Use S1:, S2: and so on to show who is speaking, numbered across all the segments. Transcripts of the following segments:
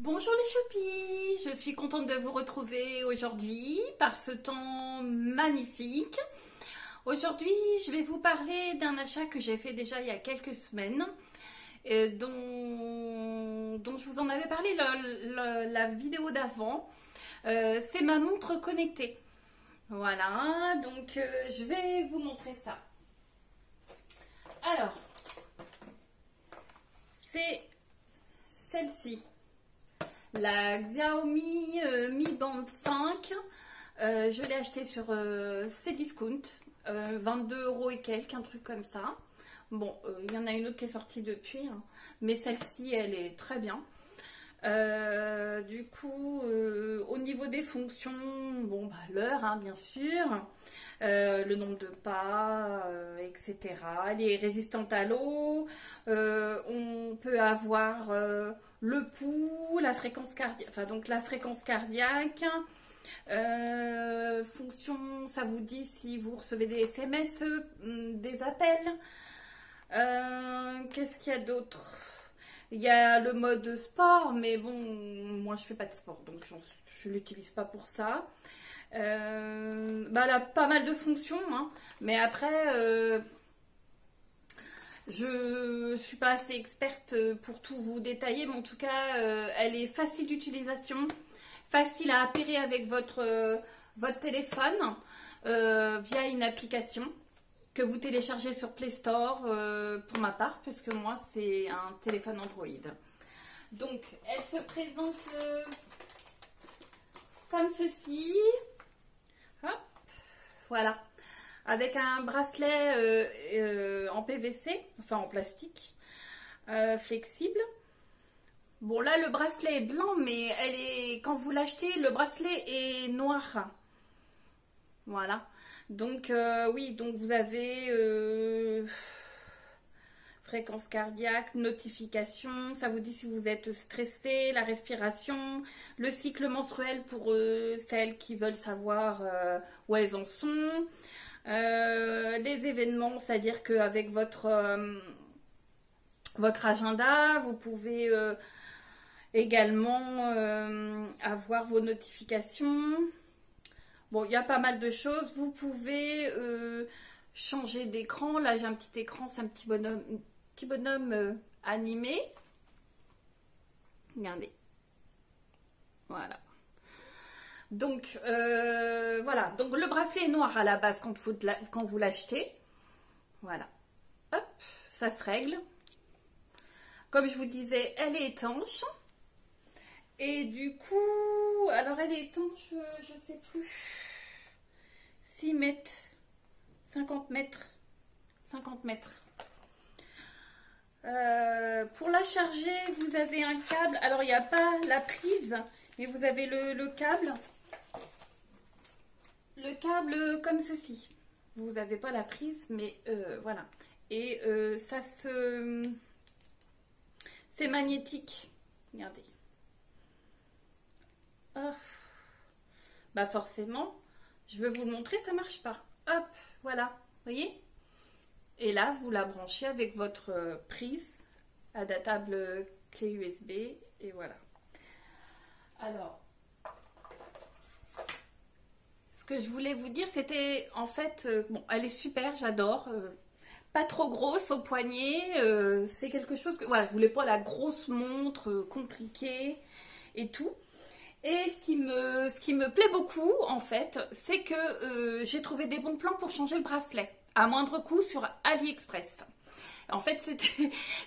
S1: Bonjour les choupis, je suis contente de vous retrouver aujourd'hui par ce temps magnifique. Aujourd'hui, je vais vous parler d'un achat que j'ai fait déjà il y a quelques semaines, dont je vous en avais parlé la vidéo d'avant. C'est ma montre connectée. Voilà, donc je vais vous montrer ça. Alors, c'est celle-ci. La Xiaomi Mi Band 5, je l'ai acheté sur Cdiscount, 22 € et quelques, un truc comme ça. Bon, il y en a une autre qui est sortie depuis, hein, mais celle-ci, elle est très bien. Du coup, au niveau des fonctions, bon, bah, l'heure, hein, bien sûr, le nombre de pas, etc. Elle est résistante à l'eau. On peut avoir le pouls, la fréquence cardiaque, enfin donc la fréquence cardiaque. Fonction, ça vous dit si vous recevez des SMS, des appels. Qu'est-ce qu'il y a d'autre? Il y a le mode sport, mais bon, moi je fais pas de sport, donc je l'utilise pas pour ça. Bah, elle a pas mal de fonctions, hein, mais après, je suis pas assez experte pour tout vous détailler, mais en tout cas, elle est facile d'utilisation, facile à appairer avec votre téléphone via une application que vous téléchargez sur Play Store pour ma part, puisque moi c'est un téléphone Android. Donc elle se présente comme ceci. Hop, voilà, avec un bracelet en PVC, enfin en plastique, flexible. Bon là le bracelet est blanc, mais quand vous l'achetez, le bracelet est noir. Voilà. Donc oui, donc vous avez fréquence cardiaque, notification, ça vous dit si vous êtes stressé, la respiration, le cycle menstruel pour celles qui veulent savoir où elles en sont, les événements, c'est-à-dire qu'avec votre agenda, vous pouvez également avoir vos notifications. Bon, il y a pas mal de choses. Vous pouvez changer d'écran. Là, j'ai un petit écran, c'est un petit bonhomme animé. Regardez. Voilà. Donc, voilà. Donc, le bracelet est noir à la base quand vous l'achetez. Voilà. Hop, ça se règle. Comme je vous disais, elle est étanche. Et du coup, alors elle est étanche, je ne sais plus. 6 mètres, 50 mètres, 50 mètres. Pour la charger, vous avez un câble. Alors, il n'y a pas la prise, mais vous avez le câble. Le câble comme ceci. Vous n'avez pas la prise, mais voilà. Et c'est magnétique. Regardez. Oh. Bah forcément, je veux vous le montrer, ça marche pas. Hop, voilà, voyez. Et là, vous la branchez avec votre prise adaptable clé USB et voilà. Alors, ce que je voulais vous dire, c'était en fait, bon, elle est super, j'adore. Pas trop grosse au poignet, c'est quelque chose que, voilà, je voulais pas la grosse montre compliquée et tout. Et ce qui me plaît beaucoup, en fait, c'est que j'ai trouvé des bons plans pour changer le bracelet, à moindre coût sur AliExpress. En fait,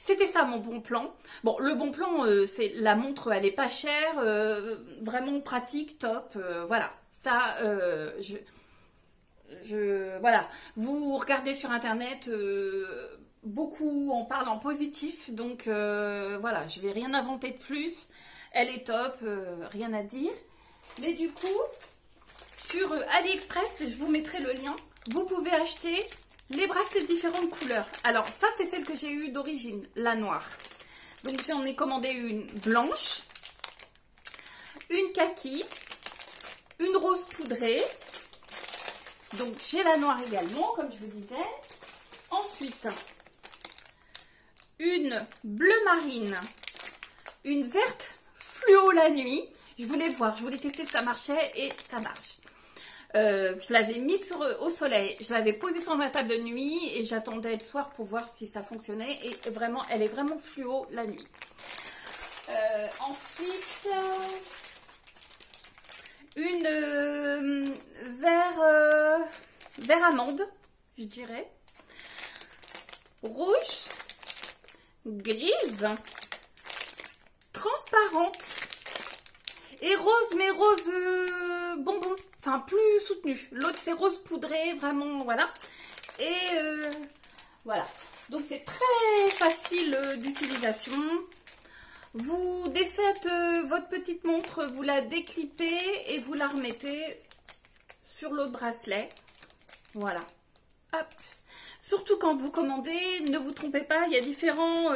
S1: c'était ça mon bon plan. Bon, le bon plan, c'est la montre, elle est pas chère, vraiment pratique, top, voilà. Ça, voilà. Vous regardez sur Internet, beaucoup en parlent en positif, donc voilà, je vais rien inventer de plus. Elle est top, rien à dire. Mais du coup, sur AliExpress, je vous mettrai le lien. Vous pouvez acheter les bracelets de différentes couleurs. Alors, ça, c'est celle que j'ai eue d'origine, la noire. Donc, j'en ai commandé une blanche, une kaki, une rose poudrée. Donc, j'ai la noire également, comme je vous disais. Ensuite, une bleu marine, une verte fluo fluo la nuit. Je voulais voir, je voulais tester si ça marchait et ça marche. Je l'avais mis au soleil, je l'avais posé sur ma table de nuit et j'attendais le soir pour voir si ça fonctionnait. Et vraiment, elle est vraiment fluo la nuit. Ensuite, une vert amande, je dirais. Rouge, grise, transparente et rose, mais rose bonbon, enfin plus soutenu. L'autre c'est rose poudré, vraiment, voilà. Et voilà, donc c'est très facile d'utilisation. Vous défaites votre petite montre, vous la déclipez et vous la remettez sur l'autre bracelet. Voilà, hop. Surtout quand vous commandez, ne vous trompez pas, il y a différents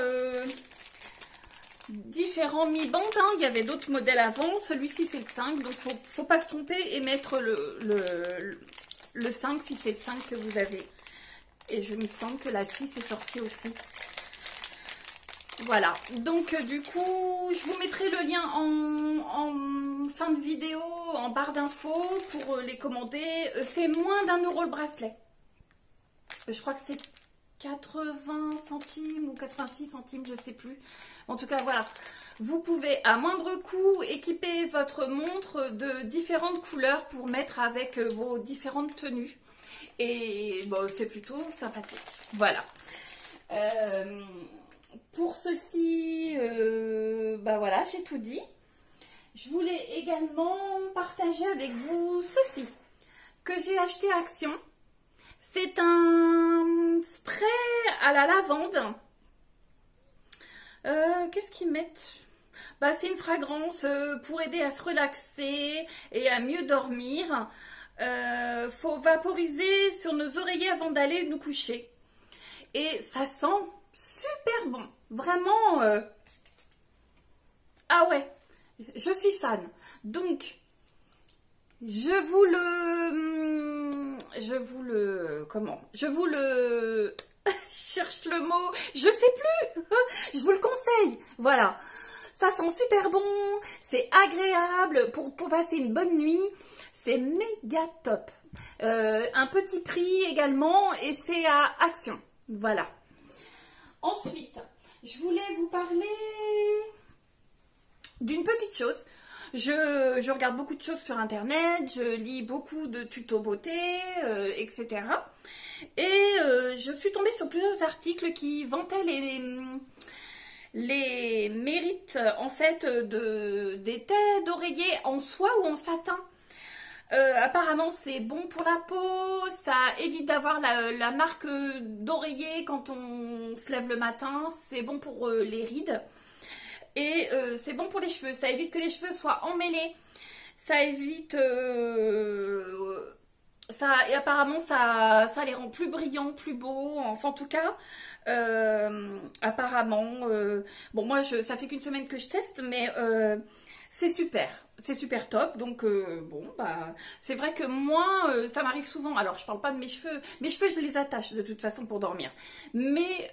S1: mi-bandes. Hein. Il y avait d'autres modèles avant. Celui-ci, c'est le 5. Donc, faut pas se tromper et mettre le 5 si c'est le 5 que vous avez. Et je me sens que la 6 est sortie aussi. Voilà. Donc, du coup, je vous mettrai le lien en fin de vidéo, en barre d'infos pour les commander. C'est moins d'1 € le bracelet. Je crois que c'est 80 centimes ou 86 centimes, je ne sais plus. En tout cas, voilà. Vous pouvez à moindre coût équiper votre montre de différentes couleurs pour mettre avec vos différentes tenues. Et bon, c'est plutôt sympathique. Voilà. Pour ceci, bah voilà, j'ai tout dit. Je voulais également partager avec vous ceci que j'ai acheté à Action. C'est un spray à la lavande. Qu'est-ce qu'ils mettent? Bah, c'est une fragrance pour aider à se relaxer et à mieux dormir. Faut vaporiser sur nos oreillers avant d'aller nous coucher. Et ça sent super bon. Vraiment. Ah ouais, je suis fan. Donc, je vous le cherche le mot, je sais plus. Je vous le conseille. Voilà. Ça sent super bon, c'est agréable pour passer une bonne nuit. C'est méga top. Un petit prix également et c'est à Action. Voilà. Ensuite, je voulais vous parler d'une petite chose. Je regarde beaucoup de choses sur internet, je lis beaucoup de tutos beauté, etc. Et je suis tombée sur plusieurs articles qui vantaient les mérites en fait des tés d'oreiller en soie ou en satin. Apparemment c'est bon pour la peau, ça évite d'avoir la marque d'oreiller quand on se lève le matin, c'est bon pour les rides. Et c'est bon pour les cheveux, ça évite que les cheveux soient emmêlés, ça évite, et apparemment ça les rend plus brillants, plus beaux, enfin en tout cas, apparemment, bon moi ça fait qu'une semaine que je teste, mais c'est super top, donc bon bah c'est vrai que moi ça m'arrive souvent, alors je parle pas de mes cheveux je les attache de toute façon pour dormir, mais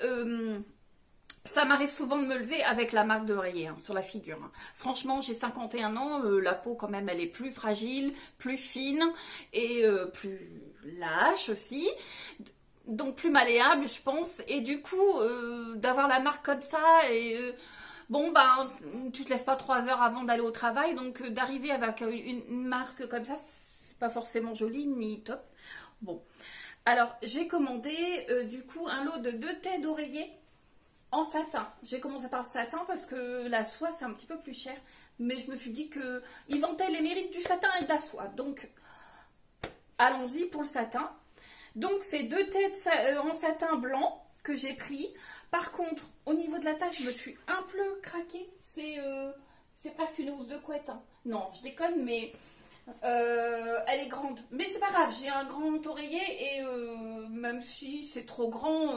S1: ça m'arrive souvent de me lever avec la marque d'oreiller sur la figure. Franchement, j'ai 51 ans, la peau quand même elle est plus fragile, plus fine et plus lâche aussi. Donc plus malléable je pense. Et du coup, d'avoir la marque comme ça et... bon, bah, tu te lèves pas 3 heures avant d'aller au travail, donc d'arriver avec une marque comme ça, c'est pas forcément joli ni top. Bon, alors j'ai commandé du coup un lot de 2 tés d'oreiller en satin. J'ai commencé par le satin parce que la soie c'est un petit peu plus cher, mais je me suis dit que ils vantaient les mérites du satin et de la soie, donc allons-y pour le satin. Donc c'est 2 tés en satin blanc que j'ai pris. Par contre, au niveau de la taille, je me suis un peu craquée. C'est presque une housse de couette. Hein. Non, je déconne, mais elle est grande. Mais c'est pas grave, j'ai un grand oreiller et même si c'est trop grand,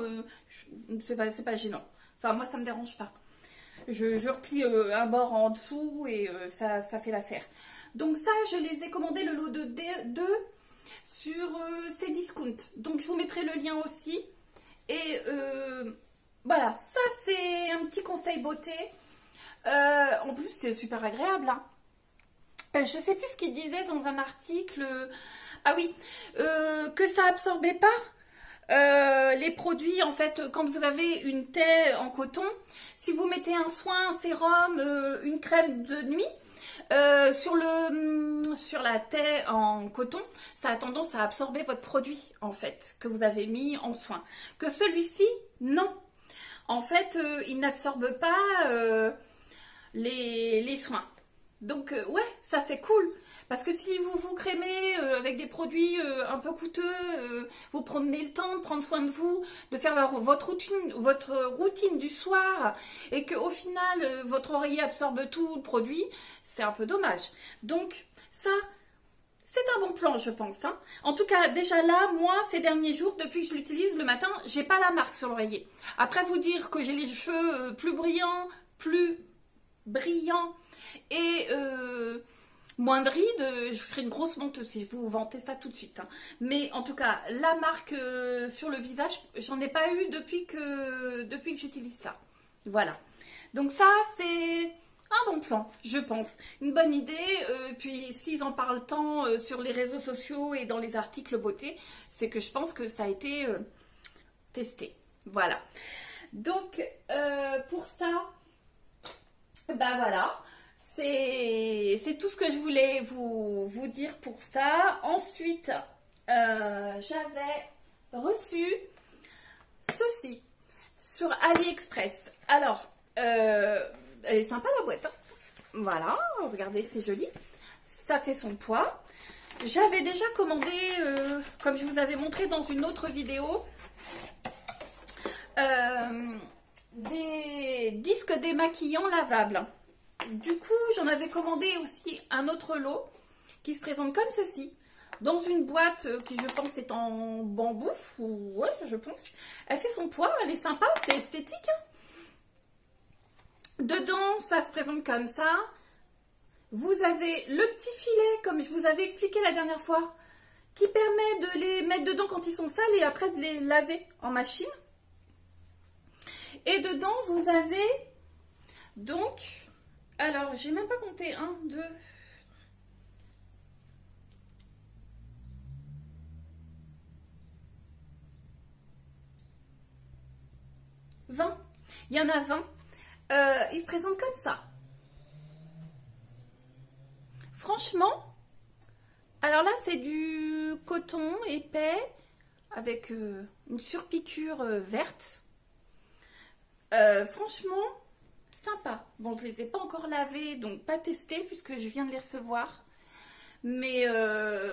S1: c'est pas gênant. Enfin, moi, ça me dérange pas. Je replie un bord en dessous et ça fait l'affaire. Donc ça, je les ai commandés le lot de 2 sur Cdiscount. Donc je vous mettrai le lien aussi. Et... voilà, ça c'est un petit conseil beauté. En plus, c'est super agréable, hein. Je sais plus ce qu'il disait dans un article. Ah oui, que ça absorbait pas les produits. En fait, quand vous avez une taie en coton, si vous mettez un soin, un sérum, une crème de nuit sur la taie en coton, ça a tendance à absorber votre produit en fait que vous avez mis en soin. Que celui-ci, non. En fait, il n'absorbe pas les soins. Donc ouais, ça c'est cool. Parce que si vous vous crémez avec des produits un peu coûteux, vous prenez le temps de prendre soin de vous, de faire votre routine du soir, et qu'au final, votre oreiller absorbe tout le produit, c'est un peu dommage. Donc ça, c'est un bon plan, je pense, hein. En tout cas, déjà là, moi, ces derniers jours, depuis que je l'utilise le matin, j'ai pas la marque sur l'oreiller. Après, vous dire que j'ai les cheveux plus brillants et moins de rides, je serais une grosse menteuse si je vous vantais ça tout de suite, hein. Mais en tout cas, la marque sur le visage, j'en ai pas eu depuis que j'utilise ça. Voilà. Donc ça, c'est un bon plan, je pense. Une bonne idée. Puis s'ils en parlent tant sur les réseaux sociaux et dans les articles beauté, c'est que je pense que ça a été testé. Voilà. Donc pour ça, bah voilà. C'est tout ce que je voulais vous dire pour ça. Ensuite, j'avais reçu ceci sur AliExpress. Alors, elle est sympa la boîte, hein. Voilà, regardez, c'est joli. Ça fait son poids. J'avais déjà commandé, comme je vous avais montré dans une autre vidéo, des disques démaquillants lavables. Du coup, j'en avais commandé aussi un autre lot qui se présente comme ceci, dans une boîte qui, je pense, est en bambou. Ouais, je pense. Elle fait son poids, elle est sympa, c'est esthétique, hein. Dedans, ça se présente comme ça. Vous avez le petit filet, comme je vous avais expliqué la dernière fois, qui permet de les mettre dedans quand ils sont sales et après de les laver en machine. Et dedans, vous avez donc... Alors, j'ai même pas compté. 1, 2... 20. Il y en a 20. Il se présente comme ça. Franchement, alors là, c'est du coton épais avec une surpiqûre verte. Franchement... sympa. Bon, je les ai pas encore lavés, donc pas testés puisque je viens de les recevoir. Mais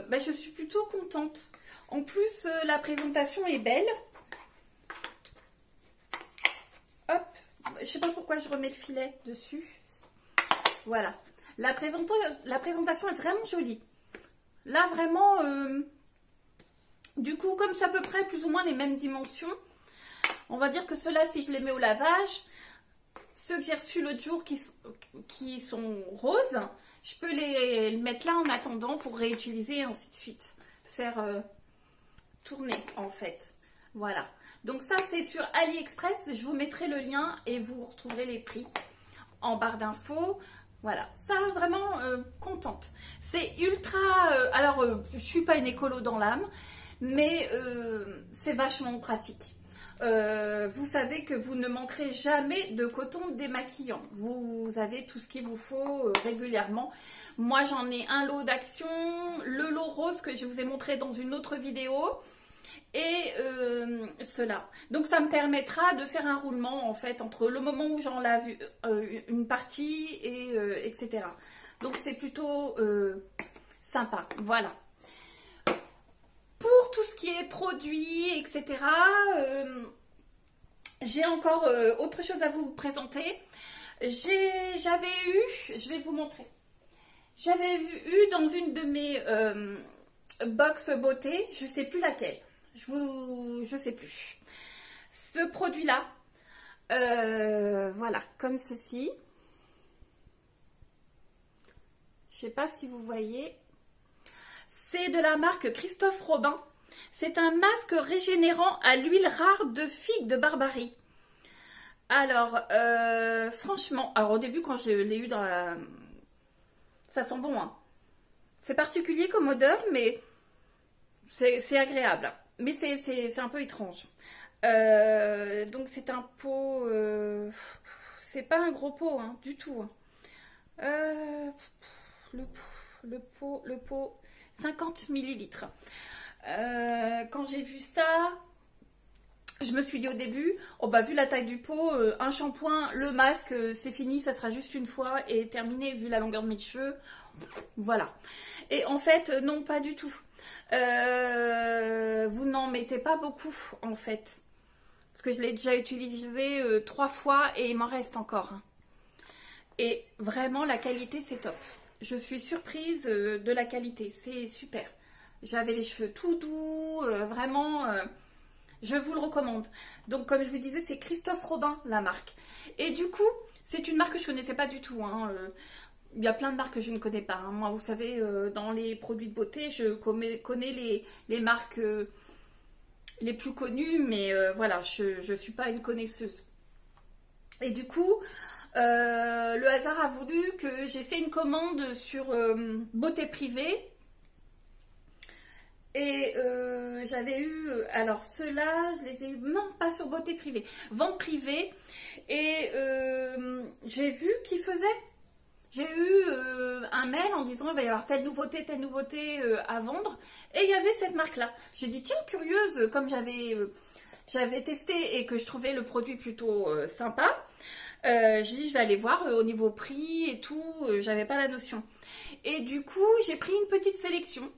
S1: bah, je suis plutôt contente. En plus, la présentation est belle. Hop, je sais pas pourquoi je remets le filet dessus. Voilà. La présentation est vraiment jolie. Là, vraiment, du coup, comme c'est à peu près plus ou moins les mêmes dimensions, on va dire que ceux-là, si je les mets au lavage... Ceux que j'ai reçus l'autre jour qui sont roses, je peux les mettre là en attendant pour réutiliser et ainsi de suite. Faire tourner en fait. Voilà. Donc ça c'est sur AliExpress. Je vous mettrai le lien et vous retrouverez les prix en barre d'infos. Voilà. Ça vraiment contente. C'est ultra... alors je suis pas une écolo dans l'âme, mais c'est vachement pratique. Vous savez que vous ne manquerez jamais de coton démaquillant. Vous avez tout ce qu'il vous faut régulièrement. Moi, j'en ai un lot d'Action, le lot rose que je vous ai montré dans une autre vidéo et cela. Donc, ça me permettra de faire un roulement en fait entre le moment où j'en lave une partie et etc. Donc, c'est plutôt sympa. Voilà. Pour tout ce qui est produits, etc., j'ai encore autre chose à vous présenter. J'avais eu, je vais vous montrer, j'avais eu dans une de mes box beauté, je ne sais plus laquelle, je sais plus, ce produit-là, voilà, comme ceci. Je ne sais pas si vous voyez. C'est de la marque Christophe Robin. C'est un masque régénérant à l'huile rare de figue de Barbarie. Alors, franchement, alors au début quand je l'ai eu dans la... Ça sent bon, hein. C'est particulier comme odeur, mais c'est agréable. Mais c'est un peu étrange. Donc c'est un pot... c'est pas un gros pot, hein, du tout. Le pot 50 millilitres. Quand j'ai vu ça, je me suis dit au début, oh bah vu la taille du pot, un shampoing, le masque, c'est fini, ça sera juste une fois et terminé vu la longueur de mes cheveux. Voilà. Et en fait, non, pas du tout. Vous n'en mettez pas beaucoup en fait. Parce que je l'ai déjà utilisé 3 fois et il m'en reste encore. Et vraiment, la qualité, c'est top. Je suis surprise de la qualité, c'est super. J'avais les cheveux tout doux, vraiment, je vous le recommande. Donc, comme je vous disais, c'est Christophe Robin, la marque. Et du coup, c'est une marque que je ne connaissais pas du tout. Hein. Il y a plein de marques que je ne connais pas. Hein. Moi, vous savez, dans les produits de beauté, je connais les marques les plus connues, mais voilà, je ne suis pas une connaisseuse. Et du coup... le hasard a voulu que j'ai fait une commande sur Beauté Privée et j'avais eu, alors ceux-là je les ai eu, non pas sur Beauté Privée, Vente Privée, et j'ai vu qu'ils faisaient, j'ai eu un mail en disant il va y avoir telle nouveauté à vendre, et il y avait cette marque là. J'ai dit tiens, curieuse, comme j'avais testé et que je trouvais le produit plutôt sympa. J'ai dit je vais aller voir au niveau prix et tout, j'avais pas la notion. Et du coup j'ai pris une petite sélection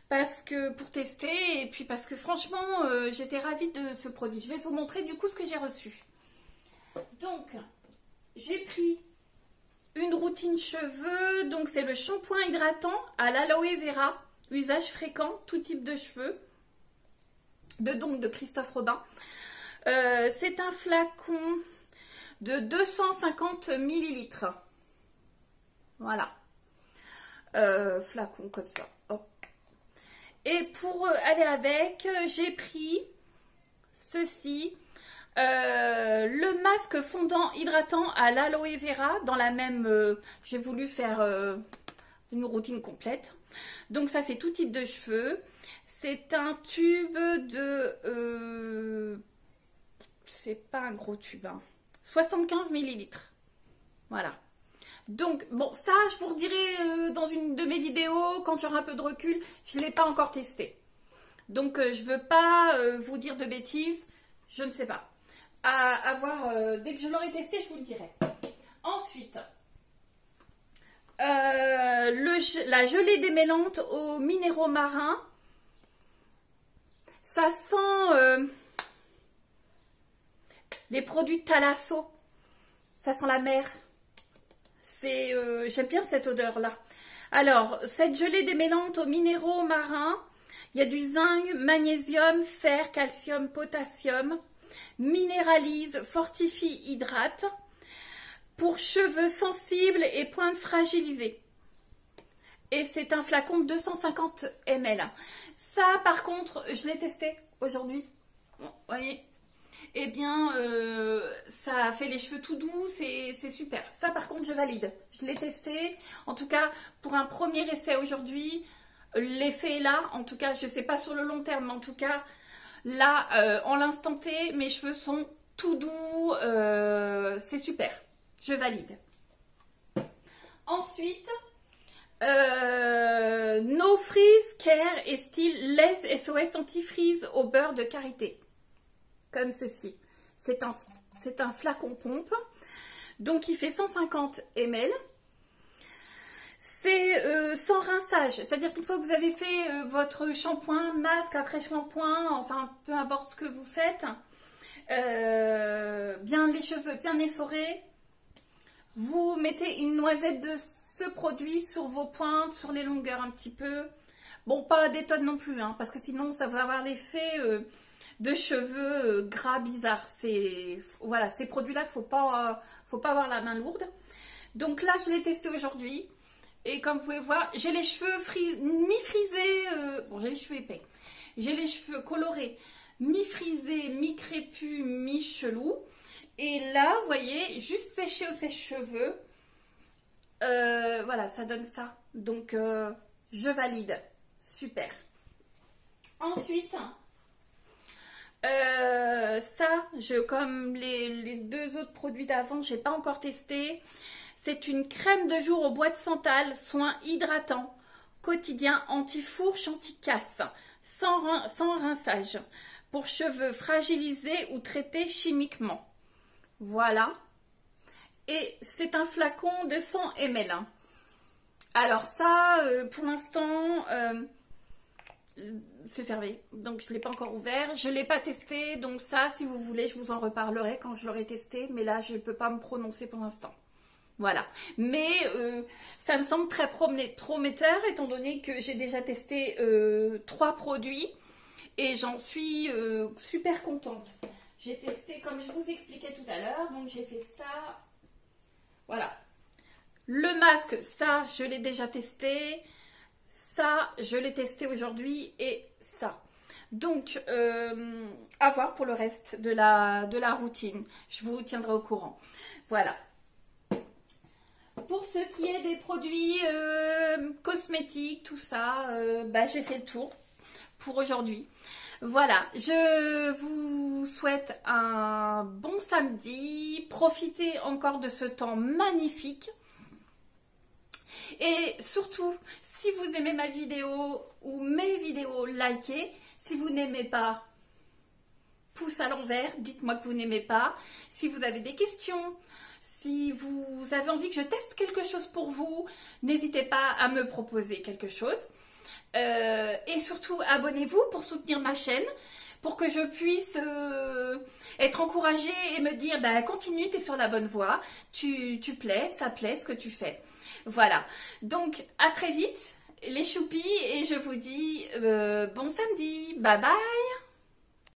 S1: parce que pour tester et puis parce que franchement j'étais ravie de ce produit. Je vais vous montrer du coup ce que j'ai reçu. Donc j'ai pris une routine cheveux, donc c'est le shampoing hydratant à l'aloe vera, usage fréquent, tout type de cheveux, de Christophe Robin. C'est un flacon de 250 millilitres. Voilà. Flacon comme ça. Hop. Et pour aller avec, j'ai pris ceci. Le masque fondant hydratant à l'aloe vera. Dans la même... j'ai voulu faire une routine complète. Donc ça, c'est tout type de cheveux. C'est un tube de... c'est pas un gros tube, hein. 75 millilitres. Voilà. Donc, bon, ça, je vous redirai dans une de mes vidéos, quand j'aurai un peu de recul. Je ne l'ai pas encore testé. Donc, je ne veux pas vous dire de bêtises. Je ne sais pas. À voir, dès que je l'aurai testé, je vous le dirai. Ensuite, la gelée démêlante aux minéraux marins. Ça sent... les produits de Thalasso, ça sent la mer. J'aime bien cette odeur-là. Alors, cette gelée démêlante aux minéraux marins, il y a du zinc, magnésium, fer, calcium, potassium, minéralise, fortifie, hydrate, pour cheveux sensibles et pointes fragilisées. Et c'est un flacon de 250 ml. Ça, par contre, je l'ai testé aujourd'hui. Bon, voyez. Eh bien, ça fait les cheveux tout doux, c'est super. Ça, par contre, je valide. Je l'ai testé. En tout cas, pour un premier essai aujourd'hui, l'effet est là. En tout cas, je ne sais pas sur le long terme, mais en tout cas, là, en l'instant T, mes cheveux sont tout doux. C'est super. Je valide. Ensuite, No Freeze Care et Style Less SOS Anti-Freeze au beurre de karité. Comme ceci. C'est un flacon pompe. Donc, il fait 150 ml. C'est sans rinçage. C'est-à-dire qu'une fois que vous avez fait votre shampoing, masque, après shampoing, enfin, peu importe ce que vous faites, bien les cheveux bien essorés, vous mettez une noisette de ce produit sur vos pointes, sur les longueurs un petit peu. Bon, pas des tonnes non plus, hein, parce que sinon, ça va avoir l'effet... de cheveux gras bizarres. Voilà, ces produits-là, faut pas avoir la main lourde. Donc là, je l'ai testé aujourd'hui. Et comme vous pouvez voir, j'ai les cheveux mi-frisés. Bon, j'ai les cheveux épais. J'ai les cheveux colorés, mi-frisés, mi-crépus, mi-chelous. Et là, vous voyez, juste séché au sèche-cheveux. Voilà, ça donne ça. Donc, je valide. Super. Ensuite, ça, comme les deux autres produits d'avant, j'ai pas encore testé. C'est une crème de jour au bois de santal, soin hydratant, quotidien, anti-fourche, anti-casse, sans rinçage, pour cheveux fragilisés ou traités chimiquement. Voilà. Et c'est un flacon de 100 ml. Alors ça, pour l'instant, c'est fermé. Donc je ne l'ai pas encore ouvert. Je ne l'ai pas testé. Donc ça, si vous voulez, je vous en reparlerai quand je l'aurai testé. Mais là, je ne peux pas me prononcer pour l'instant. Voilà. Mais ça me semble très prometteur étant donné que j'ai déjà testé 3 produits. Et j'en suis super contente. J'ai testé, comme je vous expliquais tout à l'heure, donc j'ai fait ça. Voilà. Le masque, ça, je l'ai déjà testé. Ça, je l'ai testé aujourd'hui. Et ça. Donc, à voir pour le reste de la routine. Je vous tiendrai au courant. Voilà. Pour ce qui est des produits cosmétiques, tout ça, j'ai fait le tour pour aujourd'hui. Voilà, je vous souhaite un bon samedi. Profitez encore de ce temps magnifique. Et surtout, si vous aimez ma vidéo ou mes vidéos, likez. Si vous n'aimez pas, pouce à l'envers, dites-moi que vous n'aimez pas. Si vous avez des questions, si vous avez envie que je teste quelque chose pour vous, n'hésitez pas à me proposer quelque chose. Et surtout, abonnez-vous pour soutenir ma chaîne, pour que je puisse être encouragée et me dire, continue, tu es sur la bonne voie, tu plais, ça plaît ce que tu fais. Voilà, donc à très vite les choupis et je vous dis bon samedi, bye bye.